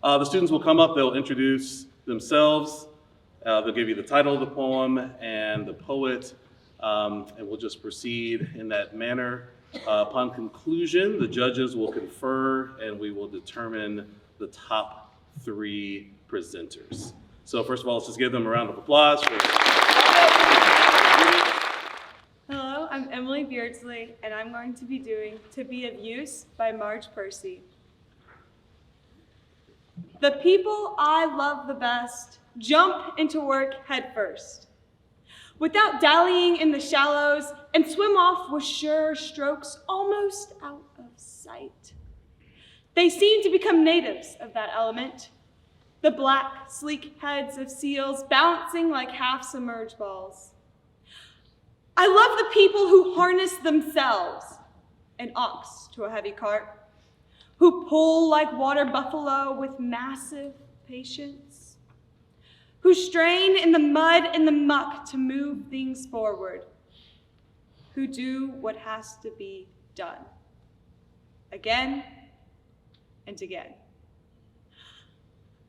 The students will come up, they'll introduce themselves, they'll give you the title of the poem and the poet, and we'll just proceed in that manner. Upon conclusion, the judges will confer and we will determine the top 3 presenters. So first of all, let's just give them a round of applause. Hello, I'm Emily Beardsley, and I'm going to be doing To Be of Use by Marge Piercy. The people I love the best jump into work head first, without dallying in the shallows, and swim off with sure strokes almost out of sight. They seem to become natives of that element, the black, sleek heads of seals bouncing like half-submerged balls. I love the people who harness themselves, an ox to a heavy cart, who pull like water buffalo with massive patience, who strain in the mud and the muck to move things forward, who do what has to be done, again and again.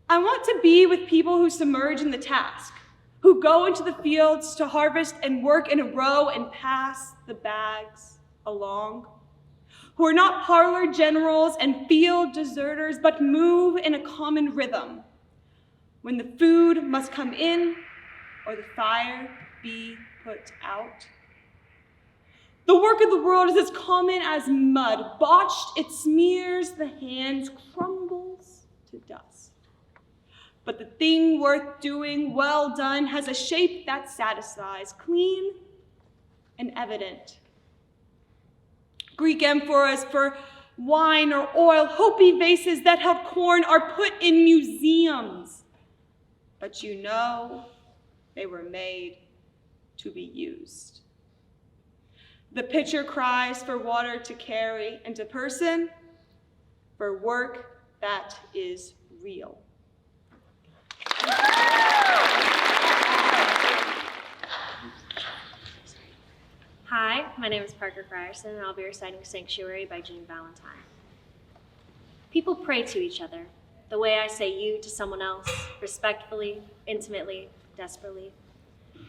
I want to be with people who submerge in the task, who go into the fields to harvest and work in a row and pass the bags along, who are not parlor generals and field deserters, but move in a common rhythm when the food must come in or the fire be put out. The work of the world is as common as mud. Botched, it smears the hands, crumbles to dust. But the thing worth doing, well done, has a shape that satisfies, clean and evident. Greek amphoras for wine or oil, Hopi vases that held corn are put in museums. But you know they were made to be used. The pitcher cries for water to carry, and a person for work that is real. Hi, my name is Parker Frierson, and I'll be reciting Sanctuary by Jean Valentine. People pray to each other, the way I say you to someone else, respectfully, intimately, desperately.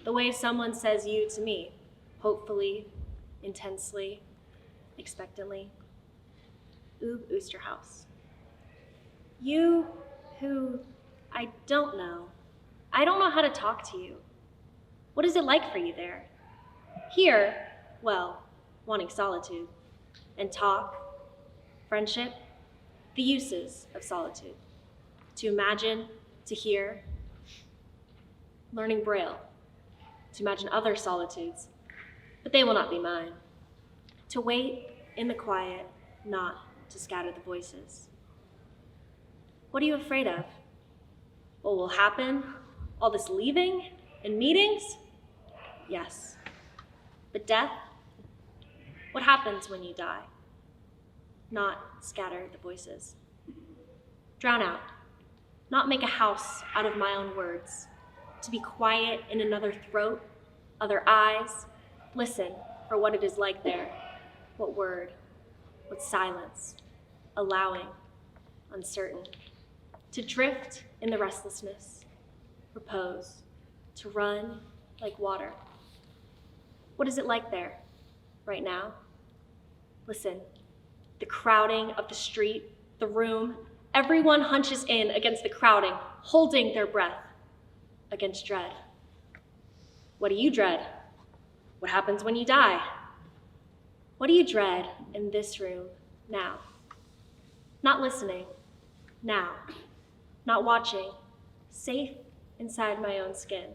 The way someone says you to me, hopefully, intensely, expectantly. Ub Oosterhaus. You who I don't know how to talk to you. What is it like for you there? Here, well, wanting solitude and talk, friendship, the uses of solitude. To imagine, to hear, learning Braille, to imagine other solitudes, but they will not be mine. To wait in the quiet, not to scatter the voices. What are you afraid of? What will happen? All this leaving and meetings? Yes. But death? What happens when you die? Not scatter the voices. Drown out. Not make a house out of my own words. To be quiet in another throat, other eyes. Listen for what it is like there. What word? What silence? Allowing. Uncertain. To drift in the restlessness. Repose. To run like water. What is it like there, right now? Listen, the crowding of the street, the room, everyone hunches in against the crowding, holding their breath against dread. What do you dread? What happens when you die? What do you dread in this room now? Not listening, now. Not watching, safe inside my own skin.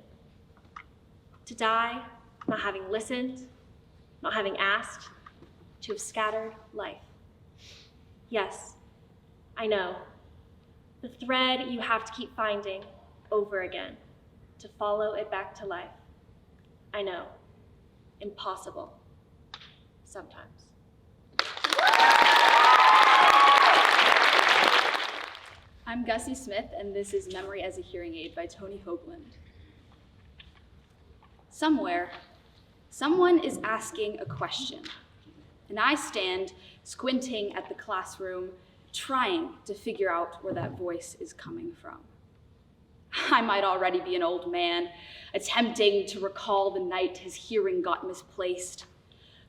To die, not having listened, not having asked, to have scattered life. Yes, I know. The thread you have to keep finding over again to follow it back to life. I know. Impossible. Sometimes. I'm Gussie Smith, and this is Memory as a Hearing Aid by Tony Hoagland. Somewhere, someone is asking a question, and I stand squinting at the classroom, trying to figure out where that voice is coming from. I might already be an old man, attempting to recall the night his hearing got misplaced.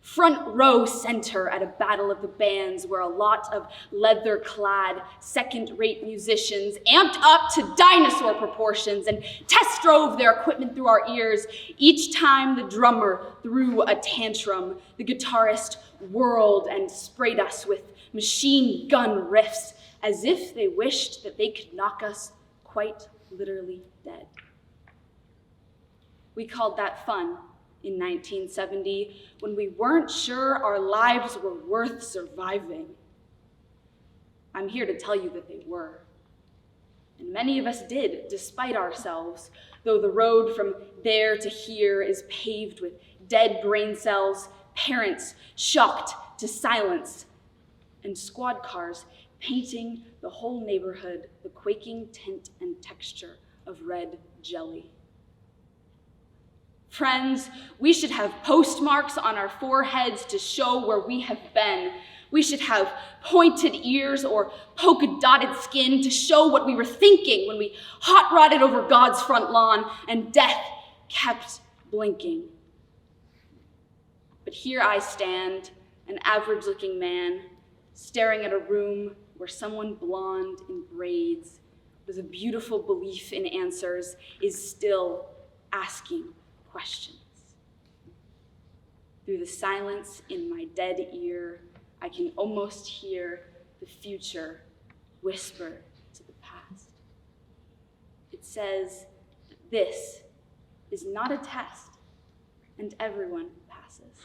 Front row center at a battle of the bands where a lot of leather-clad, second-rate musicians amped up to dinosaur proportions and test drove their equipment through our ears. Each time the drummer threw a tantrum, the guitarist whirled and sprayed us with machine gun riffs as if they wished that they could knock us quite literally dead. We called that fun in 1970 when we weren't sure our lives were worth surviving. I'm here to tell you that they were. And many of us did, despite ourselves, though the road from there to here is paved with dead brain cells, parents shocked to silence, and squad cars painting the whole neighborhood the quaking tint and texture of red jelly. Friends, we should have postmarks on our foreheads to show where we have been. We should have pointed ears or polka-dotted skin to show what we were thinking when we hot-rodded over God's front lawn and death kept blinking. But here I stand, an average-looking man, staring at a room where someone blonde in braids with a beautiful belief in answers is still asking questions. Through the silence in my dead ear, I can almost hear the future whisper to the past. It says that this is not a test and everyone passes.